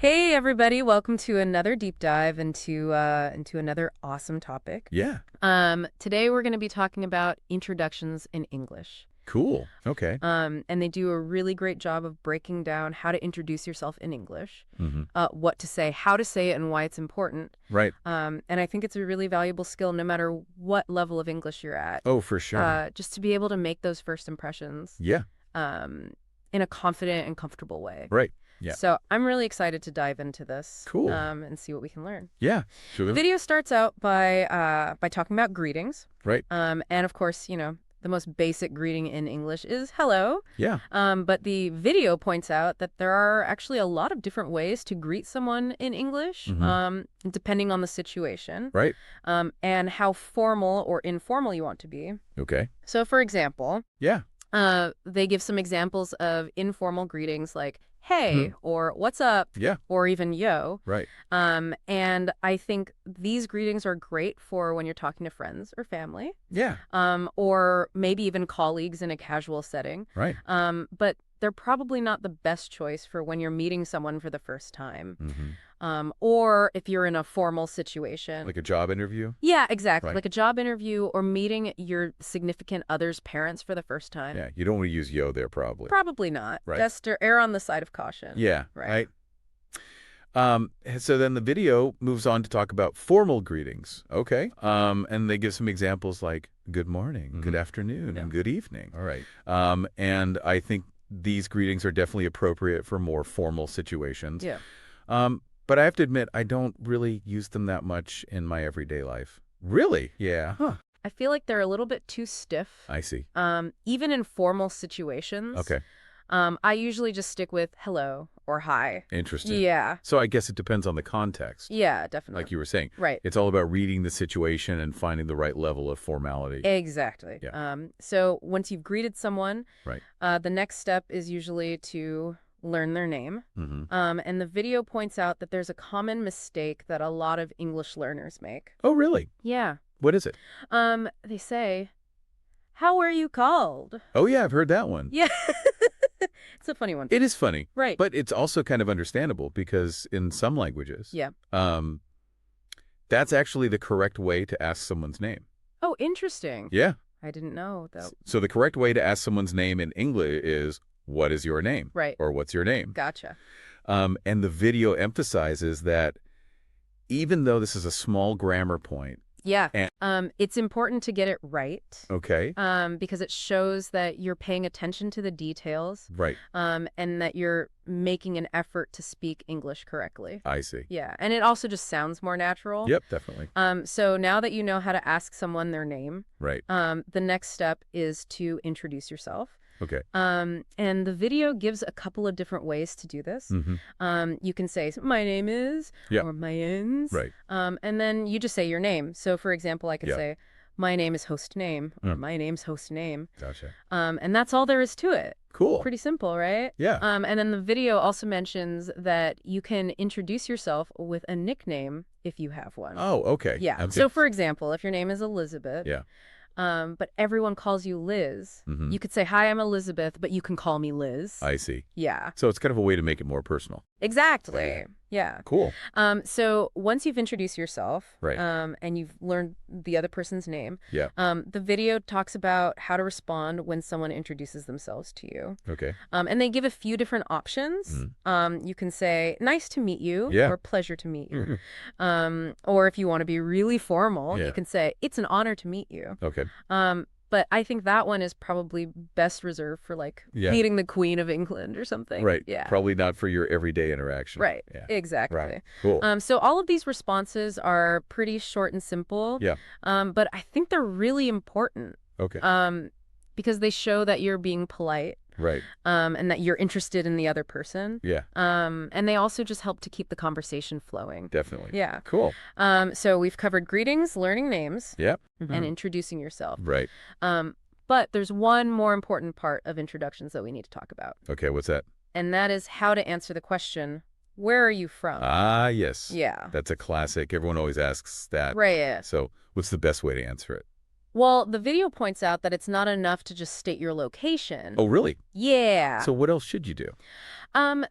Hey everybody, welcome to another deep dive into another awesome topic. Yeah. Today we're going to be talking about introductions in English. Cool. Okay. And they do a really great job of breaking down how to introduce yourself in English, Mm-hmm. what to say, how to say it, and why it's important. Right. And I think it's a really valuable skill no matter what level of English you're at. Oh, for sure. Just to be able to make those first impressions Yeah. um, in a confident and comfortable way. Right. Yeah. So I'm really excited to dive into this Cool. and see what we can learn. Yeah. Sure. The video starts out by talking about greetings. Right. And of course, the most basic greeting in English is hello. Yeah. But the video points out that there are actually a lot of different ways to greet someone in English, depending on the situation, Right. and how formal or informal you want to be. Okay. So, for example, Yeah. they give some examples of informal greetings like hey, or what's up, Yeah. or even yo. Right. And I think these greetings are great for when you're talking to friends or family, Yeah. or maybe even colleagues in a casual setting. Right. But they're probably not the best choice for when you're meeting someone for the first time, or if you're in a formal situation. Like a job interview? Yeah, exactly. Right. Like a job interview or meeting your significant other's parents for the first time. Yeah. You don't want to use yo there, probably. Probably not. Right. Just to err on the side of caution. Yeah. Right. So then the video moves on to talk about formal greetings. Okay. And they give some examples like good morning, good afternoon, and good evening. All right. And I think these greetings are definitely appropriate for more formal situations. Yeah. But I have to admit, I don't really use them that much in my everyday life. Really? Yeah. Huh. I feel like they're a little bit too stiff. I see. Even in formal situations. Okay. I usually just stick with hello or hi. Interesting. Yeah. So I guess it depends on the context. Yeah, definitely. Like you were saying. Right. It's all about reading the situation and finding the right level of formality. Exactly. Yeah. So once you've greeted someone, Right. The next step is usually to learn their name. Mm-hmm. And the video points out that there's a common mistake that a lot of English learners make. Oh, really? Yeah. What is it? They say, how are you called? Oh, yeah, I've heard that one. Yeah. It's a funny one. It is funny. Right. But it's also kind of understandable because in some languages, Yeah. that's actually the correct way to ask someone's name. Oh, interesting. Yeah. I didn't know that. So the correct way to ask someone's name in English is, what is your name? Right. Or what's your name? Gotcha. And the video emphasizes that even though this is a small grammar point. Yeah. It's important to get it right. Okay. Because it shows that you're paying attention to the details. Right. And that you're making an effort to speak English correctly. I see. Yeah. And it also just sounds more natural. Yep, definitely. So now that you know how to ask someone their name, Right. the next step is to introduce yourself. Okay. And the video gives a couple of different ways to do this. You can say, my name is, or my name's. Right. And then you just say your name. So, for example, I could say, my name is host name, or my name's host name. Gotcha. And that's all there is to it. Cool. Pretty simple, right? Yeah. And then the video also mentions that you can introduce yourself with a nickname if you have one. Oh, okay. Yeah. Okay. So, for example, if your name is Elizabeth. Yeah. But everyone calls you Liz. You could say, hi, I'm Elizabeth, but you can call me Liz. I see. Yeah. So it's kind of a way to make it more personal. Exactly. Yeah. Cool. So once you've introduced yourself, Right. And you've learned the other person's name, Yeah. the video talks about how to respond when someone introduces themselves to you. Okay. And they give a few different options. You can say, nice to meet you, Yeah. or pleasure to meet you. Or if you want to be really formal, you can say, it's an honor to meet you. Okay. But I think that one is probably best reserved for meeting the Queen of England or something. Right. Yeah. Probably not for your everyday interaction. Right. Yeah. Exactly. Right. Cool. So all of these responses are pretty short and simple. Yeah. But I think they're really important. Okay. Because they show that you're being polite. Right. And that you're interested in the other person. Yeah. And they also just help to keep the conversation flowing. Definitely. Yeah. Cool. So we've covered greetings, learning names, Yep. and introducing yourself. Right. But there's one more important part of introductions that we need to talk about. Okay. What's that? And that is how to answer the question, where are you from? Ah, yes. Yeah. That's a classic. Everyone always asks that. Right. Yeah. So what's the best way to answer it? Well, the video points out that it's not enough to just state your location. Oh, really? Yeah. So what else should you do?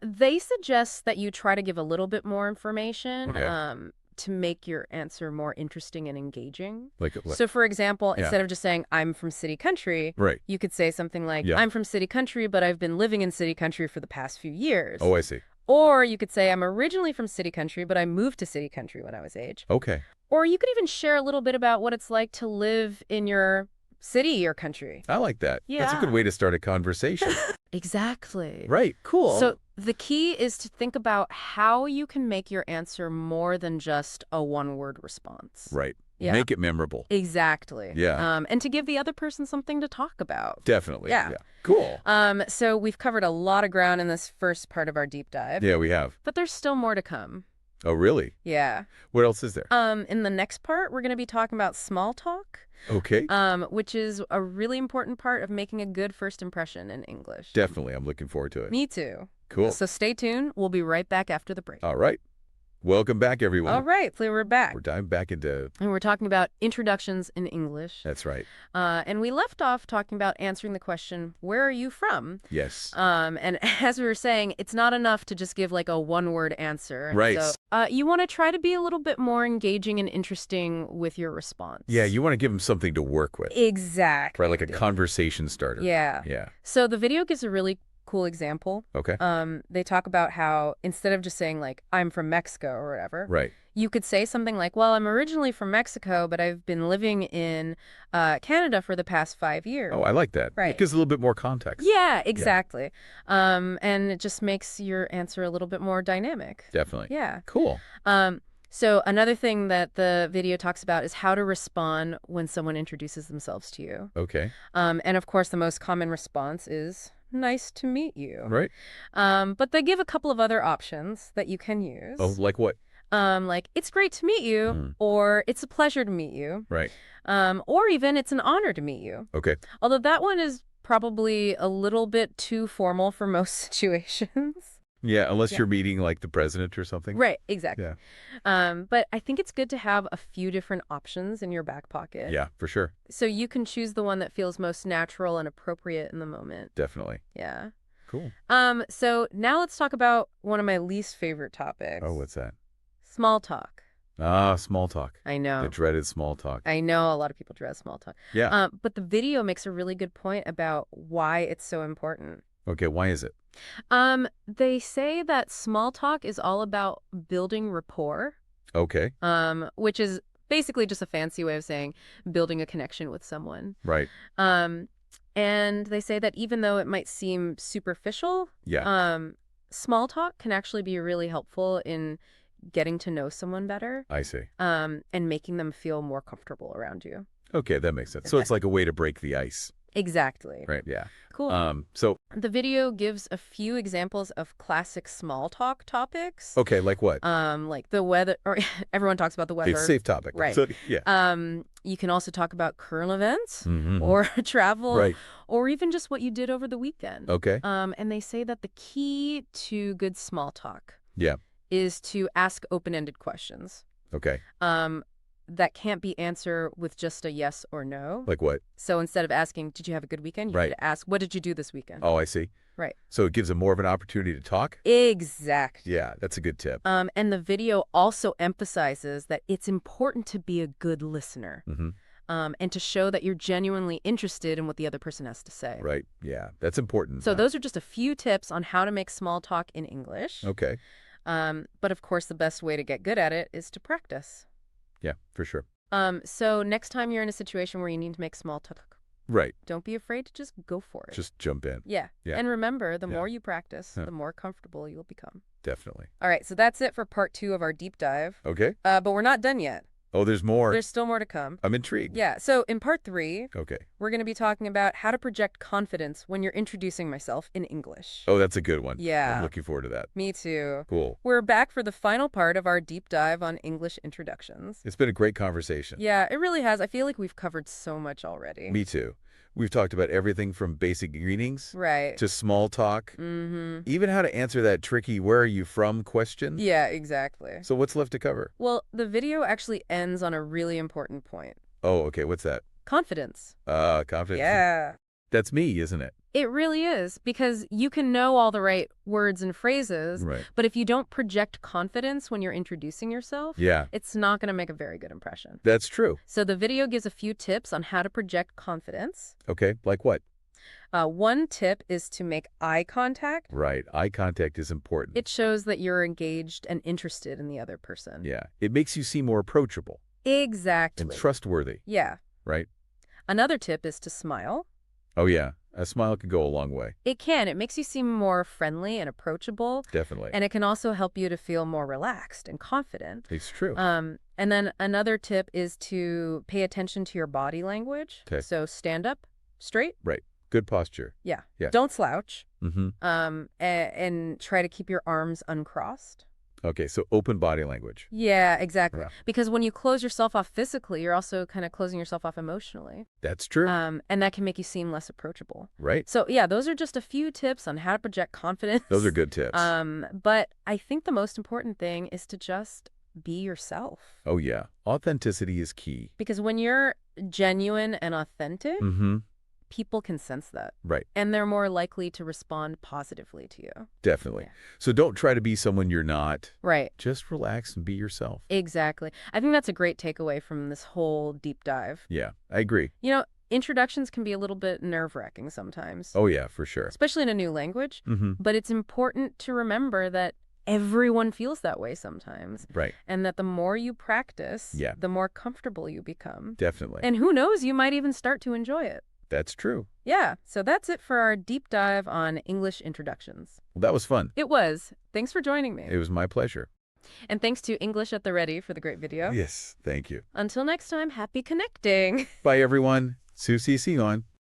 They suggest that you try to give a little bit more information, Okay. to make your answer more interesting and engaging. Like, what? So, for example, Yeah. instead of just saying, I'm from city country, Right. you could say something like, Yeah. I'm from city country, but I've been living in city country for the past few years. Oh, I see. Or you could say, I'm originally from city country, but I moved to city country when I was age. Okay. Or you could even share a little bit about what it's like to live in your city or country. I like that. That's a good Yeah. way to start a conversation. Exactly. Right. Cool. So the key is to think about how you can make your answer more than just a one-word response. Right. Yeah. Make it memorable. Exactly. Yeah. And to give the other person something to talk about. Definitely. Yeah. Cool. So we've covered a lot of ground in this first part of our deep dive. Yeah, we have. But there's still more to come. Oh, really? Yeah. What else is there? In the next part, we're going to be talking about small talk, Okay. which is a really important part of making a good first impression in English. Definitely. I'm looking forward to it. Me too. Cool. So stay tuned. We'll be right back after the break. All right. Welcome back, everyone. All right, so we're back. We're diving back into... And we're talking about introductions in English. That's right. And we left off talking about answering the question, where are you from? Yes. And as we were saying, it's not enough to just give like a one-word answer. Right. So you want to try to be a little bit more engaging and interesting with your response. Yeah, you want to give them something to work with. Exactly. Right, like a conversation starter. Yeah. Yeah. So the video gives a really cool example. Okay. They talk about how instead of just saying like, I'm from Mexico or whatever. Right. You could say something like, well, I'm originally from Mexico, but I've been living in Canada for the past 5 years. Oh, I like that. Right. It gives a little bit more context. Yeah, exactly. And it just makes your answer a little bit more dynamic. Definitely. Yeah. Cool. So another thing that the video talks about is how to respond when someone introduces themselves to you. Okay. And of course, the most common response is, nice to meet you. Right. But they give a couple of other options that you can use. Oh, like what? Like, it's great to meet you, or it's a pleasure to meet you. Right. Or even it's an honor to meet you. Okay. Although that one is probably a little bit too formal for most situations. Yeah, unless you're meeting like the president or something. Right, exactly. Yeah. But I think it's good to have a few different options in your back pocket. Yeah, for sure. So you can choose the one that feels most natural and appropriate in the moment. Definitely. Yeah. Cool. So now let's talk about one of my least favorite topics. Oh, what's that? Small talk. Ah, small talk. I know. The dreaded small talk. I know a lot of people dread small talk. Yeah. But the video makes a really good point about why it's so important. Okay, why is it? They say that small talk is all about building rapport. Okay. Which is basically just a fancy way of saying building a connection with someone. Right. And they say that even though it might seem superficial, small talk can actually be really helpful in getting to know someone better. I see. And making them feel more comfortable around you. Okay, that makes sense. So it's like a way to break the ice. Exactly. Right, yeah. Cool. So the video gives a few examples of classic small talk topics. okay, like what? Like the weather, or everyone talks about the weather. It's a safe topic. Right. So, yeah. You can also talk about current events Mhm. or travel, Right. or even just what you did over the weekend. Okay. And they say that the key to good small talk Yeah. is to ask open-ended questions. Okay. That can't be answered with just a yes or no. Like what? So instead of asking, did you have a good weekend? You Right. have to ask, what did you do this weekend? Oh, I see. Right. So it gives them more of an opportunity to talk? Exactly. Yeah, that's a good tip. And the video also emphasizes that it's important to be a good listener. Mm-hmm. And to show that you're genuinely interested in what the other person has to say. Right. Yeah, that's important. So those are just a few tips on how to make small talk in English. Okay. But of course, the best way to get good at it is to practice. Yeah, for sure. So next time you're in a situation where you need to make small talk, Right. don't be afraid to just go for it. Just jump in. Yeah. Yeah. And remember, the Yeah. more you practice, Yeah. the more comfortable you'll become. Definitely. All right, so that's it for part 2 of our deep dive. Okay. But we're not done yet. Oh, there's more. There's still more to come. I'm intrigued. Yeah, so in part 3, Okay. we're going to be talking about how to project confidence when you're introducing myself in English. Oh, that's a good one. Yeah. I'm looking forward to that. Me too. Cool. We're back for the final part of our deep dive on English introductions. It's been a great conversation. Yeah, it really has. I feel like we've covered so much already. Me too. We've talked about everything from basic greetings Right. to small talk, Mm-hmm. even how to answer that tricky "where are you from" question. Yeah, exactly. So what's left to cover? Well, the video actually ends on a really important point. Oh, okay. What's that? Confidence. Confidence. Yeah. That's me, isn't it? It really is, because you can know all the right words and phrases, Right. but if you don't project confidence when you're introducing yourself, Yeah. it's not going to make a very good impression. That's true. So the video gives a few tips on how to project confidence. Okay, like what? One tip is to make eye contact. Right. Eye contact is important. It shows that you're engaged and interested in the other person. Yeah. It makes you seem more approachable. Exactly. And trustworthy. Yeah. Right? Another tip is to smile. Oh, yeah. A smile could go a long way. It can. It makes you seem more friendly and approachable. Definitely. And it can also help you to feel more relaxed and confident. It's true. And then another tip is to pay attention to your body language. Okay. So stand up straight. Right. Good posture. Yeah. Yeah. Don't slouch. Mm-hmm. And try to keep your arms uncrossed. Okay, so open body language. Yeah, exactly. Yeah. Because when you close yourself off physically, you're also kind of closing yourself off emotionally. That's true. And that can make you seem less approachable. Right. So, yeah, those are just a few tips on how to project confidence. Those are good tips. But I think the most important thing is to just be yourself. Oh, yeah. Authenticity is key. Because when you're genuine and authentic, Mm-hmm. people can sense that. Right. And they're more likely to respond positively to you. Definitely. Yeah. So don't try to be someone you're not. Right. Just relax and be yourself. Exactly. I think that's a great takeaway from this whole deep dive. Yeah, I agree. Introductions can be a little bit nerve-wracking sometimes. Oh, yeah, for sure. Especially in a new language. Mm-hmm. But it's important to remember that everyone feels that way sometimes. Right. And that the more you practice, Yeah. the more comfortable you become. Definitely. And who knows, you might even start to enjoy it. That's true. Yeah, so that's it for our deep dive on English introductions. Well, that was fun. It was. Thanks for joining me. It was my pleasure. And thanks to English at the Ready for the great video. Yes, thank you. Until next time, happy connecting. Bye, everyone. Susie, see you on.